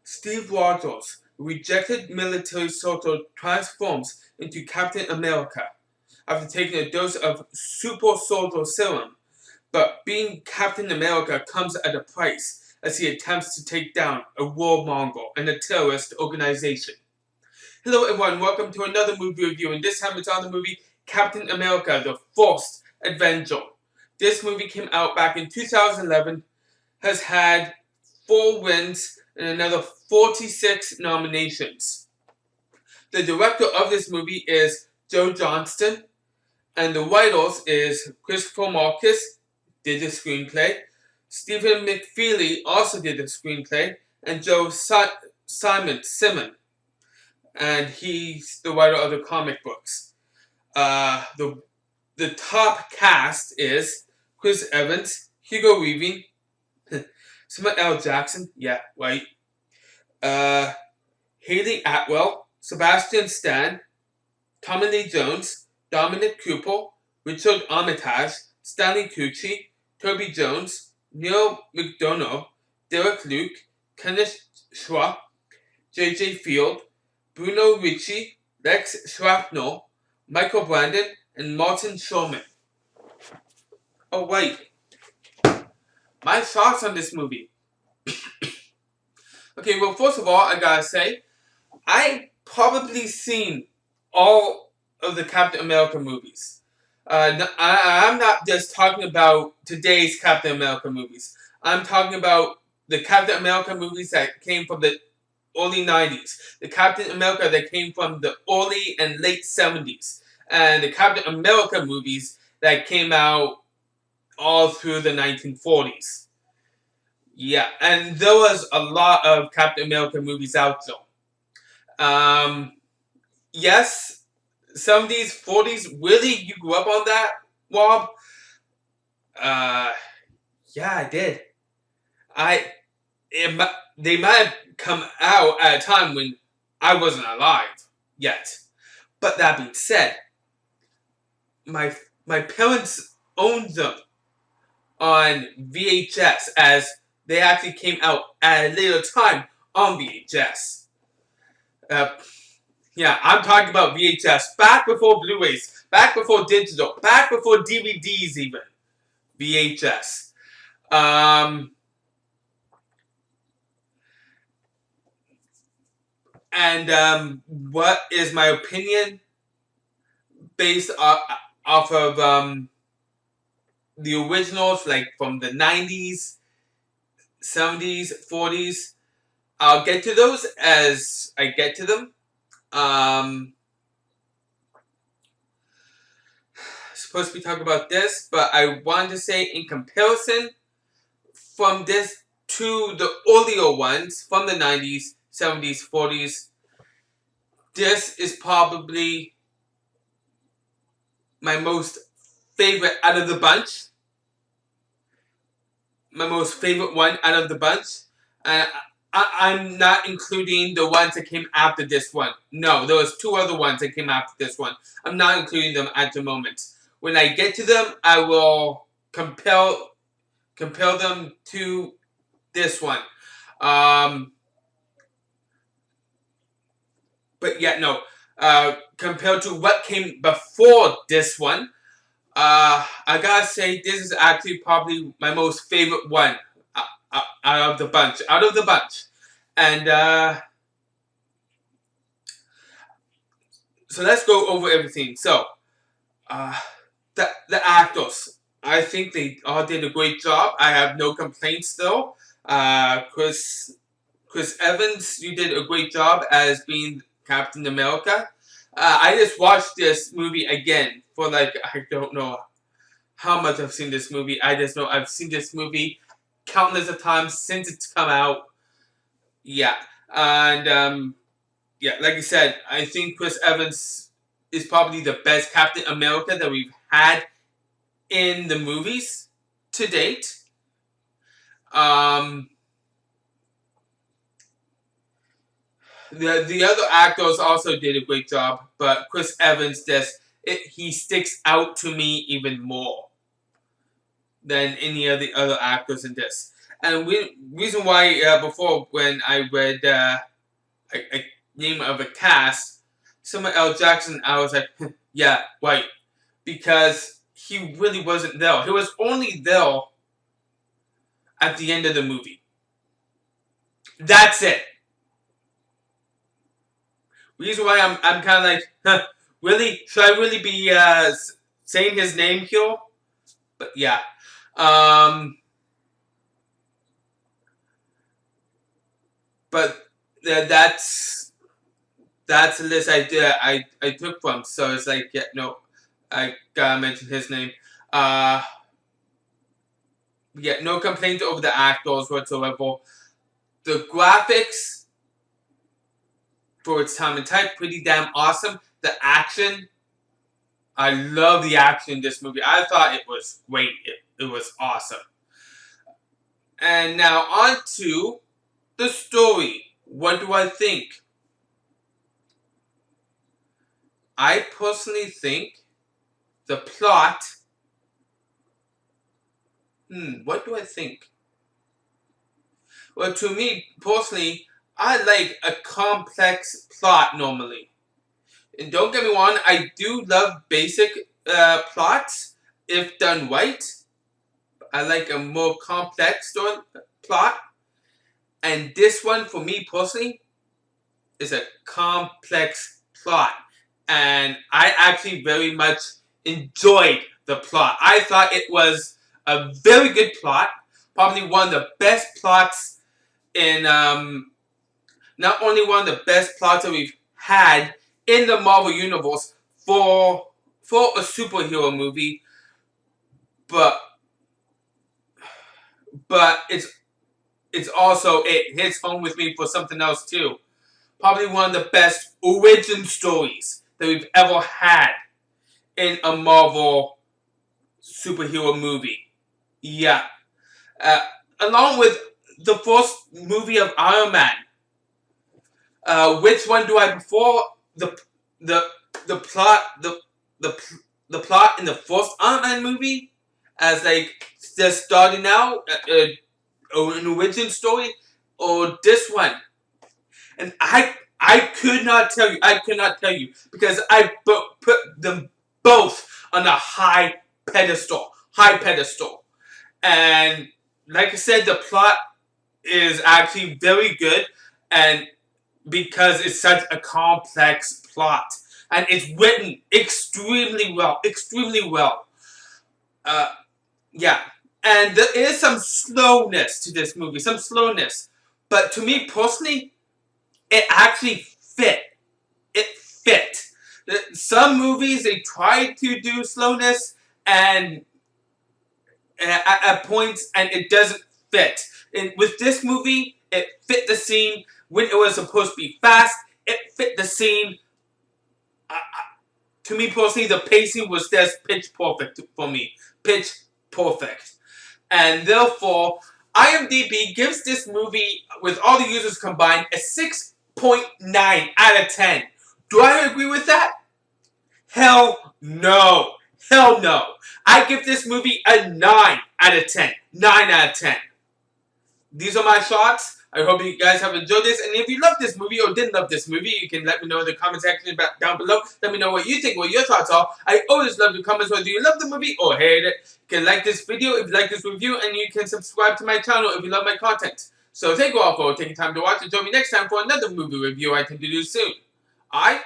Steve Rogers, a rejected military soldier, transforms into Captain America after taking a dose of super soldier serum. But being Captain America comes at a price as he attempts to take down a warmonger and a terrorist organization. Hello everyone, welcome to another movie review, and this time it's on the movie Captain America, the First Avenger. This movie came out back in 2011, has had 4 wins and another 46 nominations. The director of this movie is Joe Johnston, and the writers is Christopher Marcus, did the screenplay, Stephen McFeely also did the screenplay, and Joe Simon, and he's the writer of the comic books. The top cast is Chris Evans, Hugo Weaving, Samuel L. Jackson, yeah, right. Haley Atwell, Sebastian Stan, Tommy Lee Jones, Dominic Cooper, Richard Armitage, Stanley Tucci, Toby Jones, Neil McDonough, Derek Luke, Kenneth Schwa, J.J. Field, Bruno Ricci, Lex Shrapnel, Michael Brandon, and Martin Shulman. Oh wait, my thoughts on this movie. Okay, well, first of all, I gotta say, I probably seen all of the Captain America movies. I'm not just talking about today's Captain America movies. I'm talking about the Captain America movies that came from the early 90s, the Captain America that came from the early and late 70s, and the Captain America movies that came out all through the 1940s. Yeah, and there was a lot of Captain America movies out there. Yes, 70s, 40s, really? You grew up on that, Rob? Yeah, I did. They might have come out at a time when I wasn't alive yet. But that being said, my parents owned them on VHS, as they actually came out at a later time on VHS. Yeah, I'm talking about VHS, back before Blu-rays, back before digital, back before DVDs even. VHS. And what is my opinion based off of the originals, like from the 90s, 70s, 40s. I'll get to those as I get to them. Supposed to be talking about this, but I wanted to say in comparison from this to the earlier ones from the 90s, 70s, 40s, this is probably my most favorite out of the bunch. My most favorite one out of the bunch. I'm not including the ones that came after this one. No, there was 2 other ones that came after this one. I'm not including them at the moment. When I get to them, I will compare them to this one. But yeah, no. Compared to what came before this one, I gotta say this is actually probably my most favorite one out of the bunch. And so let's go over everything. So the actors, I think they all did a great job. I have no complaints though. Chris Evans, you did a great job as being Captain America. I just watched this movie again for I don't know how much I've seen this movie. I just know I've seen this movie countless of times since it's come out. Yeah. And yeah, like I said, I think Chris Evans is probably the best Captain America that we've had in the movies to date. The other actors also did a great job, but Chris Evans he sticks out to me even more. than any of the other actors in this. And reason why before when I read a name of a cast, Samuel L. Jackson, I was like, yeah, right, because he really wasn't there. He was only there at the end of the movie. That's it. Reason why I'm kind of like, huh, really? Should I really be saying his name here? But yeah, but that's a list I took from. So it's like, yeah, no, I gotta mention his name. Yeah, no complaints over the actors whatsoever. The graphics for its time and type, pretty damn awesome. The action, I love the action in this movie. I thought it was great. It was awesome. And now on to the story. What do I think? I personally think the plot. What do I think? Well, to me personally, I like a complex plot normally. And don't get me wrong, I do love basic plots if done right. I like a more complex story plot. And this one, for me personally, is a complex plot. And I actually very much enjoyed the plot. I thought it was a very good plot. Probably one of the best plots in, not only one of the best plots that we've had in the Marvel Universe for a superhero movie, but it's also, it hits home with me for something else too. Probably one of the best origin stories that we've ever had in a Marvel superhero movie. Yeah. Uh, Along with the first movie of Iron Man. Which one do I prefer? The the plot the plot in the first Iron Man movie as like just starting out an origin story, or this one? And I could not tell you. I could not tell you because I put them both on a high pedestal. High pedestal. And like I said, the plot is actually very good, and because it's such a complex plot, and it's written extremely well. Extremely well. Uh, yeah. And there is some slowness to this movie. Some slowness. But to me personally, it actually fit. It fit. Some movies, they try to do slowness and at points, and it doesn't fit. And with this movie, it fit the scene when it was supposed to be fast. It fit the scene. To me personally, the pacing was just pitch perfect for me. Pitch perfect. And therefore, IMDb gives this movie, with all the users combined, a 6.9 out of 10. Do I agree with that? Hell no. Hell no. I give this movie a 9 out of 10. 9 out of 10. These are my thoughts. I hope you guys have enjoyed this. And if you love this movie or didn't love this movie, you can let me know in the comment section down below. Let me know what you think, what your thoughts are. I always love your comments, whether you love the movie or hate it. You can like this video if you like this review, and you can subscribe to my channel if you love my content. So thank you all for taking time to watch, and join me next time for another movie review I can do soon. Alright?